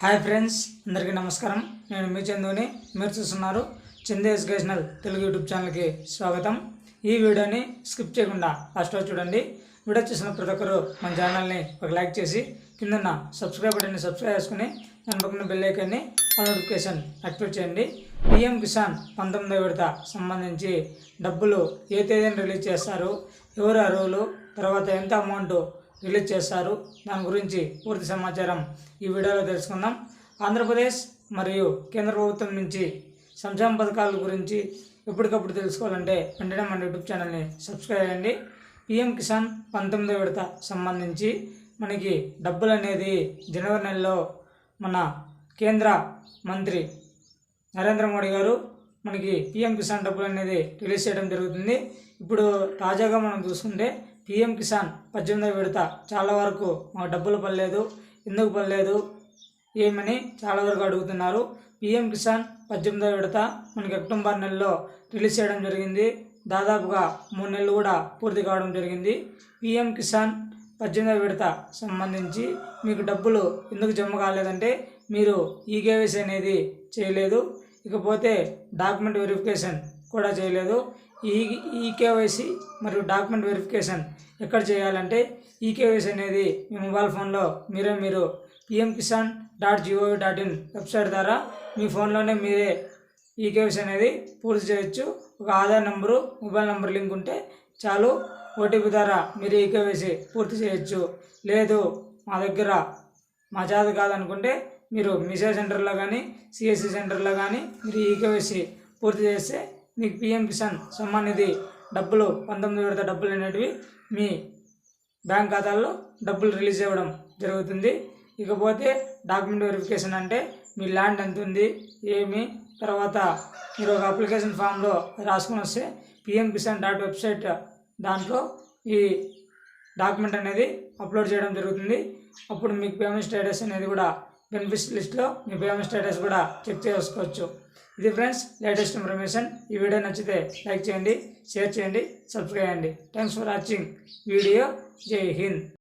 Hi friends, అందరికీ నమస్కారం. నేను మీ చందుని. మీరు చూస్తున్నారు చందు ఎడ్యుకేషనల్ తెలుగు యూట్యూబ్ ఛానల్కి స్వాగతం. ఈ వీడియోని స్కిప్ చేయకుండా లాస్ట్ వరకు చూడండి. వీడియో చూసిన ప్రతి ఒక్కరు మన ఛానల్ని ఒక లైక్ చేసి కింద సబ్స్క్రైబ్ బటన్ని సబ్స్క్రైబ్ చేసుకుని దాని పక్కన బెల్ ఐకాన్ని నోటిఫికేషన్ యాక్టివేట్ చేయండి. పిఎం కిసాన్ 19వ విడత సంబంధించి డబ్బులు ఏ తేదీని రిలీజ్ చేస్తారు, ఎవరు అర్హులు, తర్వాత ఎంత అమౌంట్ రిలీజ్ చేస్తారు, దాని గురించి పూర్తి సమాచారం ఈ వీడియోలో తెలుసుకుందాం. ఆంధ్రప్రదేశ్ మరియు కేంద్ర ప్రభుత్వం నుంచి సంక్షేమ పథకాల గురించి ఎప్పటికప్పుడు తెలుసుకోవాలంటే వెంటనే మన యూట్యూబ్ ఛానల్ని సబ్స్క్రైబ్ చేయండి. పిఎం కిసాన్ 19వ విడత సంబంధించి మనకి డబ్బులు అనేది జనవరి నెలలో మన కేంద్ర మంత్రి నరేంద్ర మోడీ గారు మనకి పిఎం కిసాన్ డబ్బులు అనేది రిలీజ్ చేయడం జరుగుతుంది. ఇప్పుడు తాజాగా మనం చూసుకుంటే పిఎం కిసాన్ 18వ విడత చాలా వరకు మాకు డబ్బులు పడలేదు, ఎందుకు పడలేదు ఏమని చాలా వరకు అడుగుతున్నారు. పిఎం కిసాన్ 18వ విడత మనకి అక్టోబర్ నెలలో రిలీజ్ చేయడం జరిగింది. దాదాపుగా 3 నెలలు కూడా పూర్తి కావడం జరిగింది. పిఎం కిసాన్ 18వ విడత సంబంధించి మీకు డబ్బులు ఎందుకు జమ కాలేదంటే మీరు ఈకేవైసీ అనేది చేయలేదు, ఇకపోతే డాక్యుమెంట్ వెరిఫికేషన్ కూడా చేయలేదు. ఈకేవైసీ మరియు డాక్యుమెంట్ వెరిఫికేషన్ ఎక్కడ చేయాలంటే ఈకేవైసీ అనేది మీ మొబైల్ ఫోన్లో మీరు pmkisan.gov.in వెబ్సైట్ ద్వారా మీ ఫోన్లోనే మీరే ఈకేవైసీ అనేది పూర్తి చేయొచ్చు. ఒక Aadhaar number, mobile number link ఉంటే చాలు. ఓటీపీ ద్వారా మీరు ఈకేవైసీ పూర్తి చేయొచ్చు. లేదు మా దగ్గర మా చేత కాదనుకుంటే మీరు మిసేజ్ సెంటర్లో కానీ సిఎస్సి సెంటర్లో కానీ మీరు ఈకేవైసీ పూర్తి చేస్తే మీకు పిఎం కిసాన్ సమ్మాన్ నిధి డబ్బులు 19వ విడత డబ్బులు అనేటివి మీ బ్యాంక్ ఖాతాల్లో డబ్బులు రిలీజ్ అవ్వడం జరుగుతుంది. ఇకపోతే డాక్యుమెంట్ వెరిఫికేషన్ అంటే మీ ల్యాండ్ ఎంత ఉంది ఏమి, తర్వాత మీరు ఒక అప్లికేషన్ ఫామ్లో రాసుకొని వస్తే పిఎం కిసాన్ వెబ్సైట్ దాంట్లో ఈ డాక్యుమెంట్ అనేది అప్లోడ్ చేయడం జరుగుతుంది. అప్పుడు మీకు పేమెంట్ స్టేటస్ అనేది కూడా బెనిఫిట్స్ లిస్ట్లో మీ పేమెంట్ స్టేటస్ కూడా చెక్ చేసుకోవచ్చు. ఇది ఫ్రెండ్స్ లేటెస్ట్ ఇన్ఫర్మేషన్. ఈ వీడియో నచ్చితే లైక్ చేయండి, షేర్ చేయండి, సబ్స్క్రైబ్ చేయండి. Thanks for watching video. జై హింద్.